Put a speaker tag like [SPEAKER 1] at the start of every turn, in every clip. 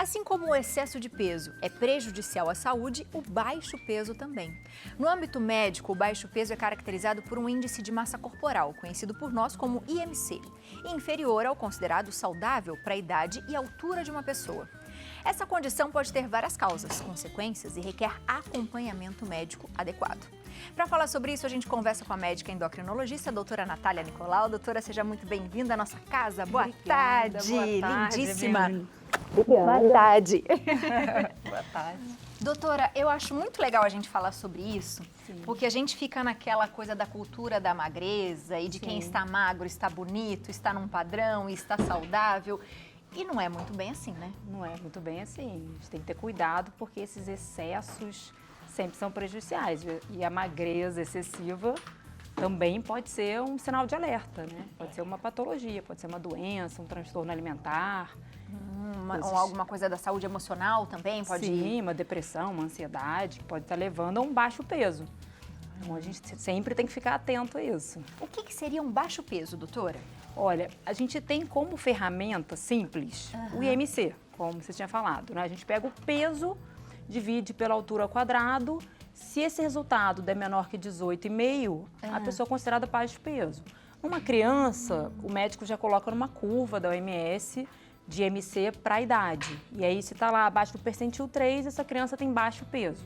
[SPEAKER 1] Assim como o excesso de peso é prejudicial à saúde, o baixo peso também. No âmbito médico, o baixo peso é caracterizado por um índice de massa corporal, conhecido por nós como IMC, inferior ao considerado saudável para a idade e altura de uma pessoa. Essa condição pode ter várias causas, consequências e requer acompanhamento médico adequado. Para falar sobre isso, a gente conversa com a médica endocrinologista, a doutora Natália Nicolau. Doutora, seja muito bem-vinda à nossa casa. Boa tarde.
[SPEAKER 2] Boa tarde,
[SPEAKER 1] lindíssima. Boa tarde.
[SPEAKER 2] Boa tarde.
[SPEAKER 1] Doutora, eu acho muito legal a gente falar sobre isso,
[SPEAKER 2] Sim.
[SPEAKER 1] porque a gente fica naquela coisa da cultura da magreza e de quem está magro está bonito, está num padrão e está saudável. E não é muito bem assim, né?
[SPEAKER 2] Não é muito bem assim. A gente tem que ter cuidado porque esses excessos sempre são prejudiciais. E a magreza excessiva também pode ser um sinal de alerta, né? Pode ser uma patologia, pode ser uma doença, um transtorno alimentar.
[SPEAKER 1] Ou alguma coisa da saúde emocional também pode
[SPEAKER 2] Sim, uma depressão, uma ansiedade, que pode estar levando a um baixo peso. Então a gente sempre tem que ficar atento a isso.
[SPEAKER 1] O que seria um baixo peso, doutora?
[SPEAKER 2] Olha, a gente tem como ferramenta simples o IMC, como você tinha falado, né? A gente pega o peso, divide pela altura ao quadrado. Se esse resultado der menor que 18,5, a pessoa é considerada baixo peso. Uma criança, o médico já coloca numa curva da OMS de IMC para a idade. E aí, se está lá abaixo do percentil 3, essa criança tem baixo peso.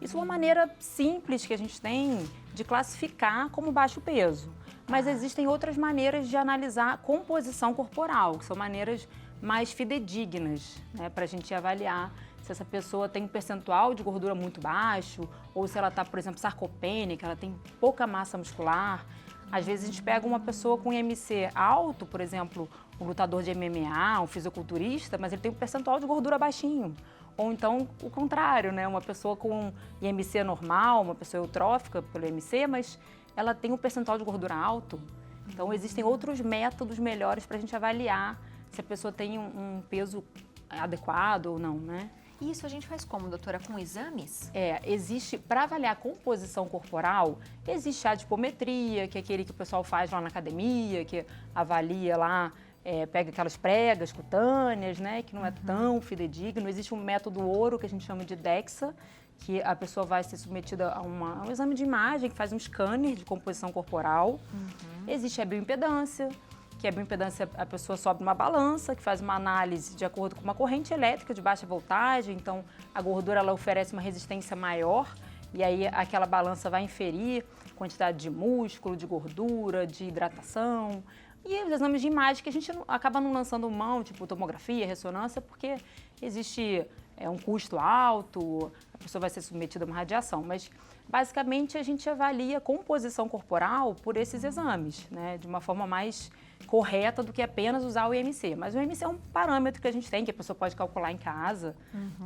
[SPEAKER 2] Isso é uma maneira simples que a gente tem de classificar como baixo peso. Mas existem outras maneiras de analisar a composição corporal, que são maneiras mais fidedignas, né, para a gente avaliar se essa pessoa tem um percentual de gordura muito baixo ou se ela está, por exemplo, sarcopênica, ela tem pouca massa muscular. Às vezes a gente pega uma pessoa com IMC alto, por exemplo, um lutador de MMA, um fisiculturista, mas ele tem um percentual de gordura baixinho. Ou então o contrário, né? Uma pessoa com IMC normal, uma pessoa eutrófica pelo IMC, mas ela tem um percentual de gordura alto. Então existem outros métodos melhores para a gente avaliar se a pessoa tem um peso adequado ou não, né?
[SPEAKER 1] E isso a gente faz como, doutora? Com exames?
[SPEAKER 2] Existe, para avaliar a composição corporal, existe a adipometria, que é aquele que o pessoal faz lá na academia, que avalia lá, pega aquelas pregas cutâneas, né, que não é tão fidedigno. Existe um método ouro, que a gente chama de DEXA, que a pessoa vai ser submetida a um exame de imagem, que faz um scanner de composição corporal. Existe a bioimpedância, que a bioimpedância, a pessoa sobe numa balança, que faz uma análise de acordo com uma corrente elétrica de baixa voltagem, então a gordura ela oferece uma resistência maior, e aí aquela balança vai inferir quantidade de músculo, de gordura, de hidratação. E os exames de imagem que a gente acaba não lançando mão, tipo tomografia, ressonância, porque existe um custo alto, a pessoa vai ser submetida a uma radiação, mas basicamente a gente avalia a composição corporal por esses exames, né, de uma forma mais correta do que apenas usar o IMC. Mas o IMC é um parâmetro que a gente tem, que a pessoa pode calcular em casa,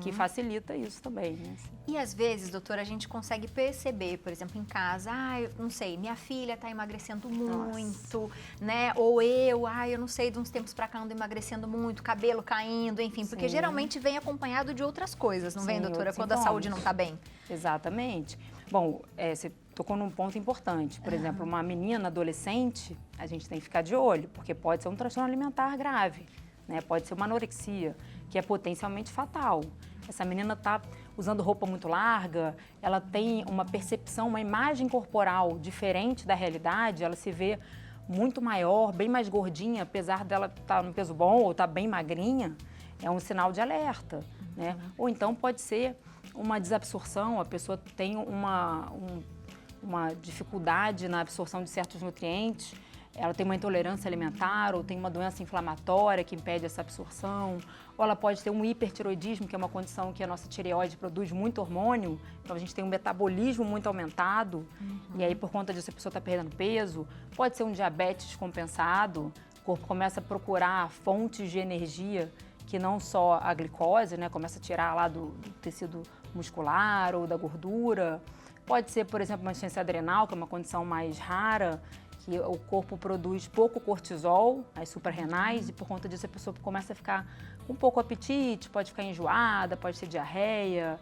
[SPEAKER 2] que facilita isso também, né?
[SPEAKER 1] E às vezes, doutora, a gente consegue perceber, por exemplo, em casa, eu não sei, minha filha está emagrecendo muito, né? Ou eu não sei, de uns tempos para cá ando emagrecendo muito, cabelo caindo, enfim, porque geralmente vem acompanhado de outras coisas, não vem, doutora, quando a saúde não está bem?
[SPEAKER 2] Exatamente. Bom, você tocou num ponto importante. Por exemplo, uma menina adolescente, a gente tem que ficar de olho, porque pode ser um transtorno alimentar grave, né? Pode ser uma anorexia, que é potencialmente fatal. Essa menina está usando roupa muito larga, ela tem uma percepção, uma imagem corporal diferente da realidade, ela se vê muito maior, bem mais gordinha, apesar dela estar no peso bom ou estar bem magrinha, é um sinal de alerta, né? Ou então pode ser uma desabsorção, a pessoa tem uma dificuldade na absorção de certos nutrientes, ela tem uma intolerância alimentar ou tem uma doença inflamatória que impede essa absorção, ou ela pode ter um hipertiroidismo, que é uma condição que a nossa tireoide produz muito hormônio, então a gente tem um metabolismo muito aumentado, e aí por conta disso a pessoa está perdendo peso. Pode ser um diabetes descompensado, o corpo começa a procurar fontes de energia que não só a glicose, né, começa a tirar lá do tecido muscular ou da gordura. Pode ser, por exemplo, uma insuficiência adrenal, que é uma condição mais rara, que o corpo produz pouco cortisol, as suprarrenais, e por conta disso a pessoa começa a ficar com pouco apetite, pode ficar enjoada, pode ter diarreia,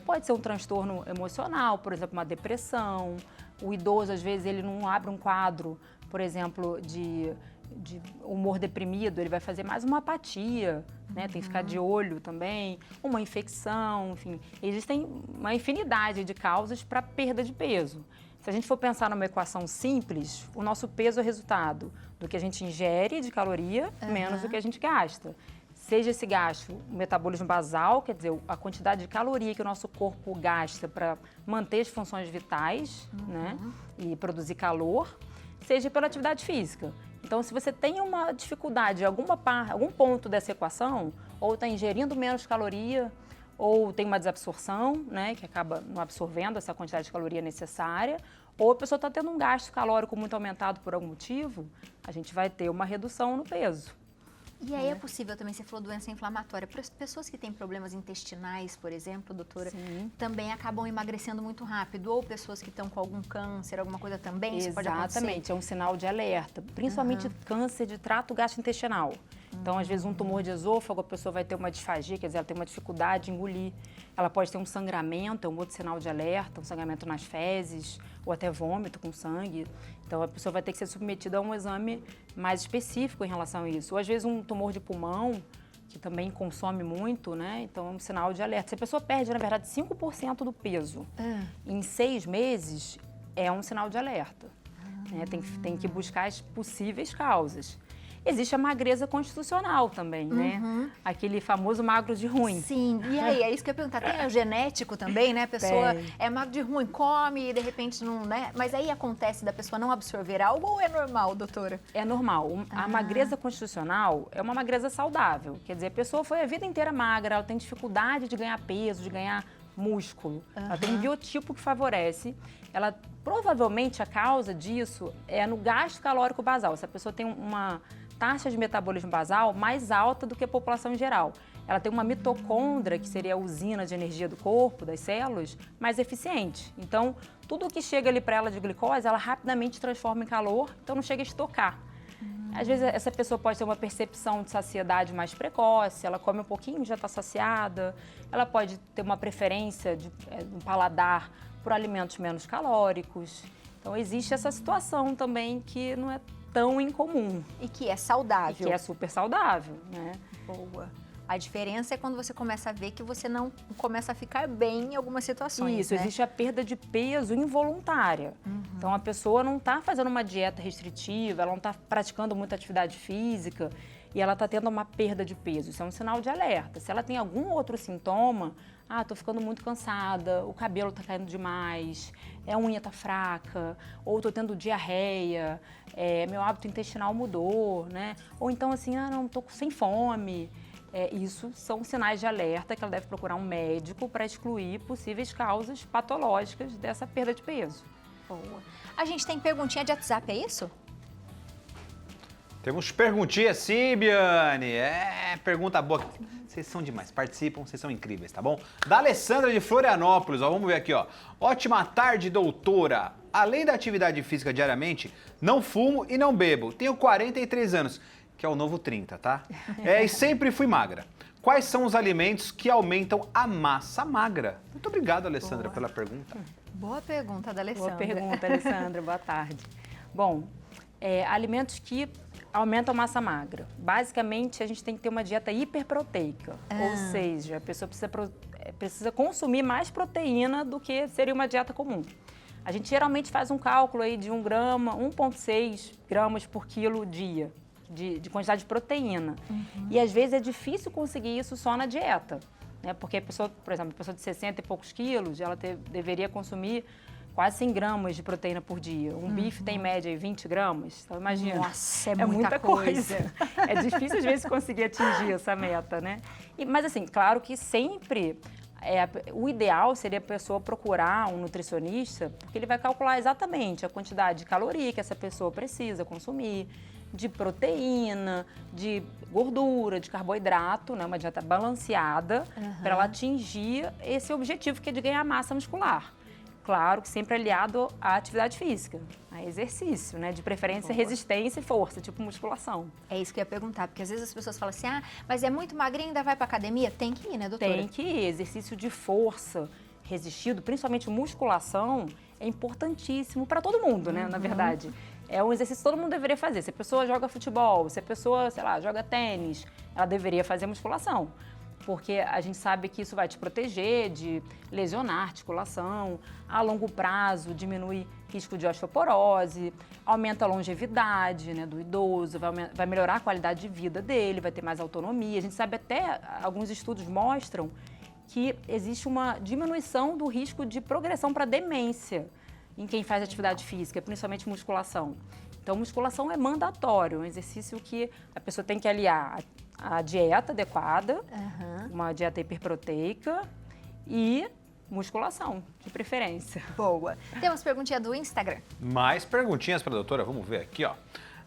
[SPEAKER 2] pode ser um transtorno emocional, por exemplo, uma depressão. O idoso, às vezes, ele não abre um quadro, por exemplo, de de humor deprimido, ele vai fazer mais uma apatia, né? Tem que ficar de olho também, uma infecção, enfim. Existem uma infinidade de causas para perda de peso. Se a gente for pensar numa equação simples, o nosso peso é resultado do que a gente ingere de caloria menos do que a gente gasta. Seja esse gasto o metabolismo basal, quer dizer, a quantidade de caloria que o nosso corpo gasta para manter as funções vitais, né? E produzir calor, seja pela atividade física. Então, se você tem uma dificuldade em algum ponto dessa equação, ou está ingerindo menos caloria, ou tem uma desabsorção, né, que acaba não absorvendo essa quantidade de caloria necessária, ou a pessoa está tendo um gasto calórico muito aumentado por algum motivo, a gente vai ter uma redução no peso.
[SPEAKER 1] E aí é possível também, você falou doença inflamatória, para as pessoas que têm problemas intestinais, por exemplo, doutora, também acabam emagrecendo muito rápido, ou pessoas que estão com algum câncer, alguma coisa também, isso pode acontecer?
[SPEAKER 2] Exatamente, é um sinal de alerta, principalmente câncer de trato gastrointestinal. Então, às vezes, um tumor de esôfago, a pessoa vai ter uma disfagia, quer dizer, ela tem uma dificuldade de engolir. Ela pode ter um sangramento, é um outro sinal de alerta, um sangramento nas fezes, ou até vômito com sangue. Então, a pessoa vai ter que ser submetida a um exame mais específico em relação a isso. Ou, às vezes, um tumor de pulmão, que também consome muito, né? Então, é um sinal de alerta. Se a pessoa perde, na verdade, 5% do peso em 6 meses, é um sinal de alerta. Né? Tem que buscar as possíveis causas. Existe a magreza constitucional também, né? Aquele famoso magro de ruim.
[SPEAKER 1] Sim, e aí, é isso que eu ia perguntar. Tem o genético também, né? A pessoa é magro de ruim, come e de repente não, né? Mas aí acontece da pessoa não absorver algo ou é normal, doutora?
[SPEAKER 2] É normal. A magreza constitucional é uma magreza saudável. Quer dizer, a pessoa foi a vida inteira magra, ela tem dificuldade de ganhar peso, de ganhar músculo. Ela tem um biotipo que favorece. Ela, provavelmente, a causa disso é no gasto calórico basal. Se a pessoa tem uma taxa de metabolismo basal mais alta do que a população em geral. Ela tem uma mitocôndria, que seria a usina de energia do corpo, das células, mais eficiente. Então, tudo que chega ali para ela de glicose, ela rapidamente transforma em calor, então não chega a estocar. Às vezes, essa pessoa pode ter uma percepção de saciedade mais precoce, ela come um pouquinho e já está saciada. Ela pode ter uma preferência de um paladar por alimentos menos calóricos. Então, existe essa situação também que não é tão incomum.
[SPEAKER 1] E que é saudável.
[SPEAKER 2] E que é super saudável, né?
[SPEAKER 1] Boa. A diferença é quando você começa a ver que você não começa a ficar bem em algumas situações,
[SPEAKER 2] Isso,
[SPEAKER 1] né?
[SPEAKER 2] existe a perda de peso involuntária. Então, a pessoa não está fazendo uma dieta restritiva, ela não está praticando muita atividade física e ela está tendo uma perda de peso. Isso é um sinal de alerta. Se ela tem algum outro sintoma, estou ficando muito cansada, o cabelo está caindo demais, a unha está fraca, ou estou tendo diarreia, meu hábito intestinal mudou, né? Ou então assim, não, estou sem fome. Isso são sinais de alerta que ela deve procurar um médico para excluir possíveis causas patológicas dessa perda de peso.
[SPEAKER 1] Boa. A gente tem perguntinha de WhatsApp, é isso?
[SPEAKER 3] Temos perguntinha sim, Biane. Pergunta boa. Vocês são demais, participam, vocês são incríveis, tá bom? Da Alessandra de Florianópolis, ó, vamos ver aqui, ó. Ótima tarde, doutora. Além da atividade física diariamente, não fumo e não bebo. Tenho 43 anos, que é o novo 30, tá? E sempre fui magra. Quais são os alimentos que aumentam a massa magra? Muito obrigado, Alessandra, pela pergunta.
[SPEAKER 1] Boa pergunta da Alessandra.
[SPEAKER 2] Boa pergunta, Alessandra. Boa tarde. Bom, alimentos que aumentam a massa magra. Basicamente, a gente tem que ter uma dieta hiperproteica. Ou seja, a pessoa precisa consumir mais proteína do que seria uma dieta comum. A gente geralmente faz um cálculo aí de 1,6 gramas por quilo dia de quantidade de proteína. E às vezes é difícil conseguir isso só na dieta, né? Porque a pessoa, por exemplo, a pessoa de 60 e poucos quilos, ela deveria consumir quase 100 gramas de proteína por dia. Um bife tem em média 20 gramas, então imagina.
[SPEAKER 1] Nossa, é muita coisa.
[SPEAKER 2] É difícil às vezes conseguir atingir essa meta, né? Mas assim, claro que sempre o ideal seria a pessoa procurar um nutricionista, porque ele vai calcular exatamente a quantidade de caloria que essa pessoa precisa consumir, de proteína, de gordura, de carboidrato, né? Uma dieta balanceada, para ela atingir esse objetivo que é de ganhar massa muscular. Claro que sempre aliado à atividade física, a exercício, né? De preferência resistência e força, tipo musculação.
[SPEAKER 1] É isso que eu ia perguntar, porque às vezes as pessoas falam assim, mas é muito magrinho, ainda vai pra academia? Tem que ir, né, doutora?
[SPEAKER 2] Tem que ir. Exercício de força resistido, principalmente musculação, é importantíssimo para todo mundo, né, na verdade. é um exercício que todo mundo deveria fazer. Se a pessoa joga futebol, se a pessoa, sei lá, joga tênis, ela deveria fazer musculação. Porque a gente sabe que isso vai te proteger de lesionar a articulação, a longo prazo diminui risco de osteoporose, aumenta a longevidade, né, do idoso, vai melhorar a qualidade de vida dele, vai ter mais autonomia. A gente sabe até, alguns estudos mostram que existe uma diminuição do risco de progressão para demência em quem faz atividade física, principalmente musculação. Então, musculação é mandatório, é um exercício que a pessoa tem que aliar a dieta adequada, uma dieta hiperproteica e musculação, de preferência.
[SPEAKER 1] Boa. Temos perguntinha do Instagram.
[SPEAKER 3] Mais perguntinhas para a doutora, vamos ver aqui, ó.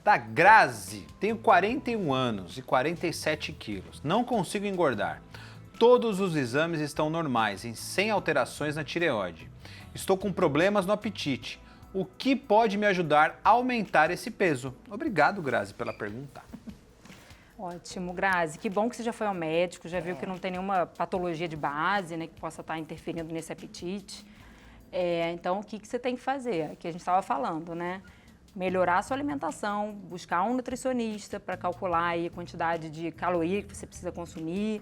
[SPEAKER 3] Da Grazi, tenho 41 anos e 47 quilos, não consigo engordar. Todos os exames estão normais e sem alterações na tireoide. Estou com problemas no apetite. O que pode me ajudar a aumentar esse peso? Obrigado, Grazi, pela pergunta.
[SPEAKER 2] Ótimo, Grazi. Que bom que você já foi ao médico, já viu que não tem nenhuma patologia de base, né, que possa estar interferindo nesse apetite. Então, o que você tem que fazer? Que a gente estava falando, né? Melhorar a sua alimentação, buscar um nutricionista para calcular aí a quantidade de caloria que você precisa consumir,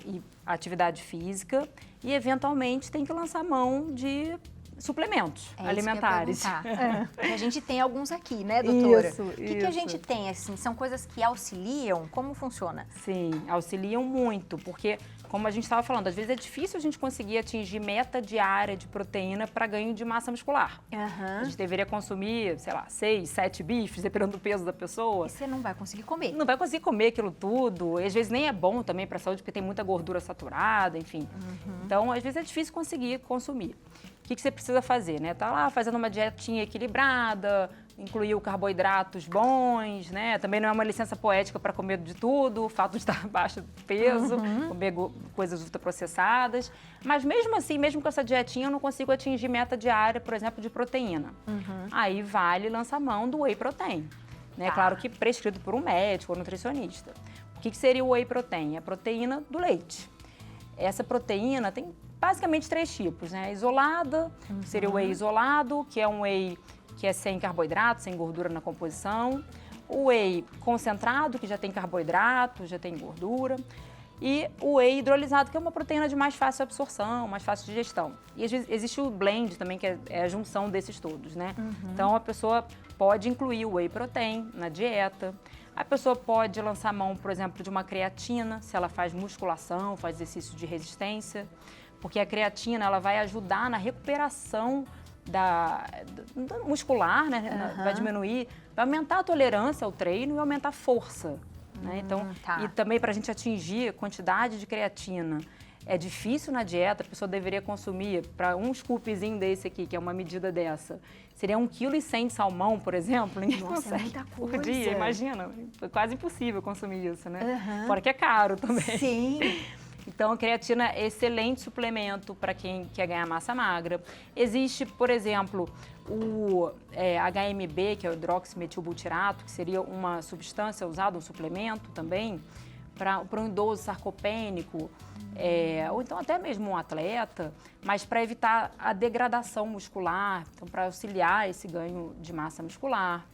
[SPEAKER 2] e atividade física. E, eventualmente, tem que lançar mão de suplementos alimentares.
[SPEAKER 1] A gente tem alguns aqui, né, doutora?
[SPEAKER 2] Isso,
[SPEAKER 1] o que a gente tem, assim? São coisas que auxiliam? Como funciona?
[SPEAKER 2] Sim, auxiliam muito, porque, como a gente estava falando, às vezes é difícil a gente conseguir atingir meta diária de proteína para ganho de massa muscular. A gente deveria consumir, sei lá, 6, 7 bifes, dependendo do peso da pessoa.
[SPEAKER 1] E você não vai conseguir comer.
[SPEAKER 2] Não vai conseguir comer aquilo tudo. E, às vezes nem é bom também para a saúde, porque tem muita gordura saturada, enfim. Então, às vezes é difícil conseguir consumir. O que você precisa fazer, né? Tá lá fazendo uma dietinha equilibrada, incluir carboidratos bons, né? Também não é uma licença poética para comer de tudo, o fato de estar abaixo do peso, comer coisas ultraprocessadas. Mas mesmo assim, mesmo com essa dietinha, eu não consigo atingir meta diária, por exemplo, de proteína. Aí vale lançar mão do whey protein, né? Claro que prescrito por um médico ou nutricionista. O que seria o whey protein? É a proteína do leite. Essa proteína tem basicamente 3 tipos, né? Isolada, seria o whey isolado, que é um whey que é sem carboidrato, sem gordura na composição. O whey concentrado, que já tem carboidrato, já tem gordura. E o whey hidrolisado, que é uma proteína de mais fácil absorção, mais fácil digestão. E às vezes existe o blend também, que é a junção desses todos, né? Então a pessoa pode incluir o whey protein na dieta. A pessoa pode lançar mão, por exemplo, de uma creatina, se ela faz musculação, faz exercício de resistência. Porque a creatina ela vai ajudar na recuperação da muscular, né? Vai diminuir, vai aumentar a tolerância ao treino e aumentar a força. Né? Então, e também para a gente atingir a quantidade de creatina. É difícil na dieta, a pessoa deveria consumir, para um scoopzinho desse aqui, que é uma medida dessa, seria 1,1 kg de salmão, por exemplo. Ninguém consegue
[SPEAKER 1] é muita coisa.
[SPEAKER 2] por dia, imagina. Foi quase impossível consumir isso, né? Fora que é caro também.
[SPEAKER 1] Sim.
[SPEAKER 2] Então, a creatina é excelente suplemento para quem quer ganhar massa magra. Existe, por exemplo, o HMB, que é o hidroximetilbutirato, que seria uma substância usada, um suplemento também, para um idoso sarcopênico, ou então até mesmo um atleta, mas para evitar a degradação muscular, então para auxiliar esse ganho de massa muscular.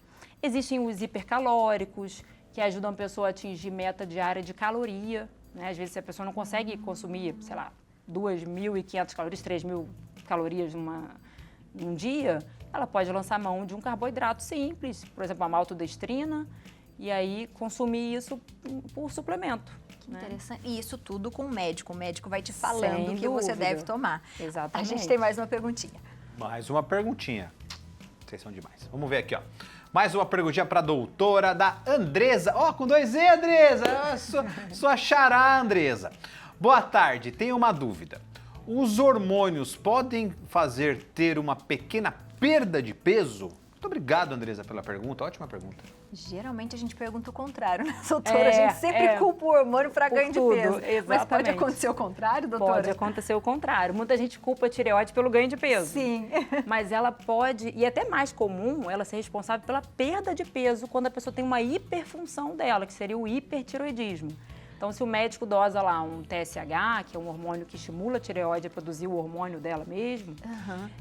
[SPEAKER 2] Existem os hipercalóricos, que ajudam a pessoa a atingir meta diária de caloria. Né? Às vezes, se a pessoa não consegue consumir, sei lá, 2.500 calorias, 3.000 calorias num dia, ela pode lançar mão de um carboidrato simples, por exemplo, a maltodextrina, e aí consumir isso por suplemento.
[SPEAKER 1] Que interessante. E isso tudo com o médico. O médico vai te falando
[SPEAKER 2] Sem
[SPEAKER 1] o que você
[SPEAKER 2] dúvida.
[SPEAKER 1] deve tomar.
[SPEAKER 2] Exatamente.
[SPEAKER 1] A gente tem mais uma perguntinha.
[SPEAKER 3] Mais uma perguntinha. Vocês são demais. Vamos ver aqui, ó. Mais uma perguntinha para a doutora da Andresa. Ó, com 2 E, Andresa. Sua xará, Andresa. Boa tarde, tenho uma dúvida. Os hormônios podem fazer ter uma pequena perda de peso? Muito obrigado, Andresa, pela pergunta. Ótima pergunta.
[SPEAKER 1] Geralmente a gente pergunta o contrário, né, doutora? A gente sempre culpa o hormônio para ganho de peso.
[SPEAKER 2] Exatamente.
[SPEAKER 1] Mas pode acontecer o contrário, doutora?
[SPEAKER 2] Pode acontecer o contrário. Muita gente culpa a tireoide pelo ganho de peso.
[SPEAKER 1] Sim.
[SPEAKER 2] Mas ela pode, e é até mais comum, ela ser responsável pela perda de peso quando a pessoa tem uma hiperfunção dela, que seria o hipertireoidismo. Então, se o médico dosa lá um TSH, que é um hormônio que estimula a tireoide a produzir o hormônio dela mesmo,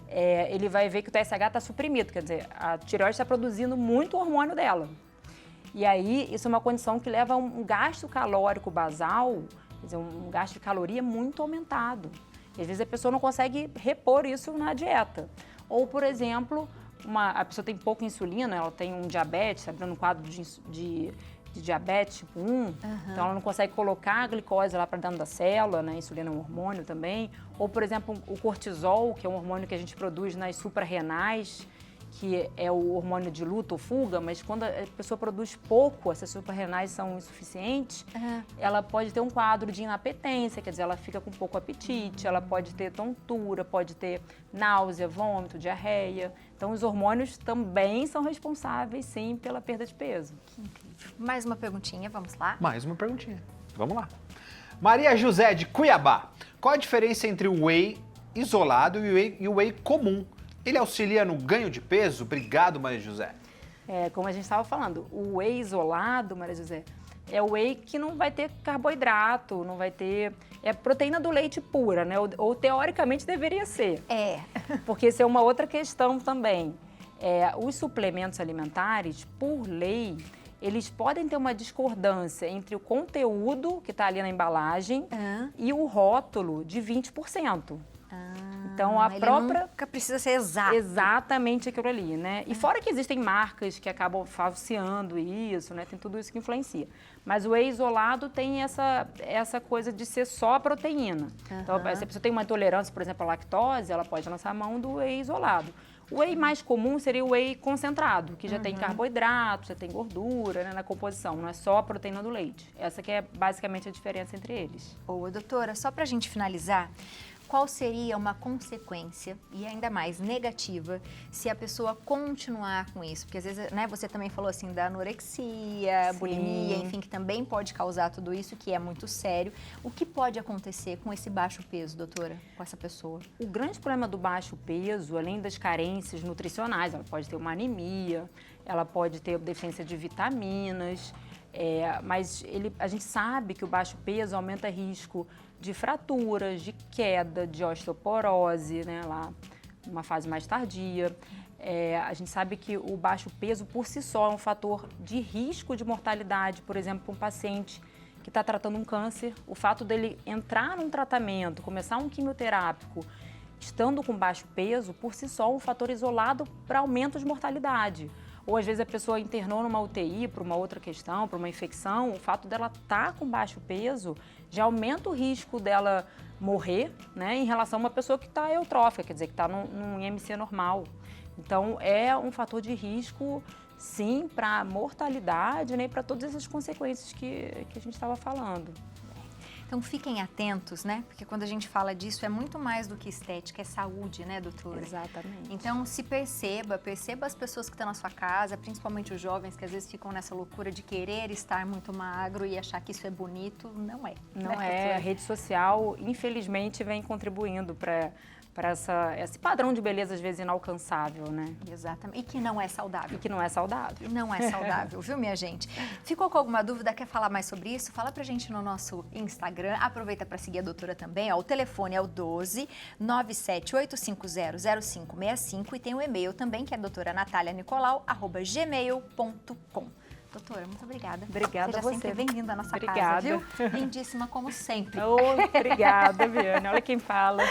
[SPEAKER 2] ele vai ver que o TSH está suprimido, quer dizer, a tireoide está produzindo muito hormônio dela. E aí, isso é uma condição que leva a um gasto calórico basal, quer dizer, um gasto de caloria muito aumentado. E às vezes a pessoa não consegue repor isso na dieta. Ou, por exemplo, a pessoa tem pouca insulina, ela tem um diabetes, está um quadro de diabetes tipo 1, então ela não consegue colocar a glicose lá para dentro da célula, né? A insulina é um hormônio também. Ou, por exemplo, o cortisol, que é um hormônio que a gente produz nas suprarrenais, que é o hormônio de luta ou fuga, mas quando a pessoa produz pouco, essas suprarrenais são insuficientes, ela pode ter um quadro de inapetência, quer dizer, ela fica com pouco apetite, ela pode ter tontura, pode ter náusea, vômito, diarreia. Então, os hormônios também são responsáveis, sim, pela perda de peso.
[SPEAKER 1] Que incrível. Mais uma perguntinha, vamos lá?
[SPEAKER 3] Mais uma perguntinha. Vamos lá. Maria José, de Cuiabá. Qual a diferença entre o whey isolado e o whey comum? Ele auxilia no ganho de peso? Obrigado, Maria José.
[SPEAKER 2] Como a gente estava falando, o whey isolado, Maria José, é o whey que não vai ter carboidrato, não vai ter... É proteína do leite pura, né? Ou teoricamente deveria ser. Porque isso é uma outra questão também. Os suplementos alimentares, por lei, eles podem ter uma discordância entre o conteúdo que está ali na embalagem e o rótulo de 20%. Então, a própria...
[SPEAKER 1] nunca precisa ser exato.
[SPEAKER 2] Exatamente aquilo ali, né? E fora que existem marcas que acabam falseando isso, né? Tem tudo isso que influencia. Mas o whey isolado tem essa coisa de ser só a proteína. Então, se a pessoa tem uma intolerância, por exemplo, à lactose, ela pode lançar a mão do whey isolado. O whey mais comum seria o whey concentrado, que já tem carboidrato, já tem gordura, né, na composição, não é só a proteína do leite. Essa que é basicamente a diferença entre eles.
[SPEAKER 1] Boa, doutora, só pra gente finalizar, qual seria uma consequência, e ainda mais negativa, se a pessoa continuar com isso? Porque às vezes, né, você também falou assim da anorexia, bulimia, enfim, que também pode causar tudo isso, que é muito sério. O que pode acontecer com esse baixo peso, doutora, com essa pessoa?
[SPEAKER 2] O grande problema do baixo peso, além das carências nutricionais, ela pode ter uma anemia, ela pode ter deficiência de vitaminas, mas a gente sabe que o baixo peso aumenta risco de fraturas, de queda, de osteoporose, né, lá numa fase mais tardia. A gente sabe que o baixo peso por si só é um fator de risco de mortalidade, por exemplo, para um paciente que está tratando um câncer. O fato dele entrar num tratamento, começar um quimioterápico, estando com baixo peso, por si só é um fator isolado para aumento de mortalidade. Ou às vezes a pessoa internou numa UTI por uma outra questão, por uma infecção, o fato dela estar com baixo peso já aumenta o risco dela morrer, né, em relação a uma pessoa que está eutrófica, quer dizer, que está num IMC normal. Então, é um fator de risco, sim, para a mortalidade, né, e para todas essas consequências que a gente estava falando.
[SPEAKER 1] Então fiquem atentos, né? Porque quando a gente fala disso é muito mais do que estética, é saúde, né, doutora?
[SPEAKER 2] Exatamente.
[SPEAKER 1] Então se perceba as pessoas que estão na sua casa, principalmente os jovens que às vezes ficam nessa loucura de querer estar muito magro e achar que isso é bonito. Não é.
[SPEAKER 2] Não
[SPEAKER 1] né,
[SPEAKER 2] é. A rede social, infelizmente, vem contribuindo para esse padrão de beleza, às vezes, inalcançável, né?
[SPEAKER 1] Exatamente. E que não é saudável.
[SPEAKER 2] E que não é saudável.
[SPEAKER 1] Não é saudável, viu, minha gente? Ficou com alguma dúvida, quer falar mais sobre isso? Fala pra gente no nosso Instagram. Aproveita para seguir a doutora também. Ó, o telefone é o 12 97850 0565 e tem o e-mail também, que é doutoranatalianicolau@gmail.com. Doutora, muito obrigada.
[SPEAKER 2] Obrigada
[SPEAKER 1] Seja
[SPEAKER 2] a você.
[SPEAKER 1] sempre bem-vinda à nossa
[SPEAKER 2] Obrigada.
[SPEAKER 1] casa, viu? Lindíssima como sempre.
[SPEAKER 2] Obrigada, Viane. Olha quem fala.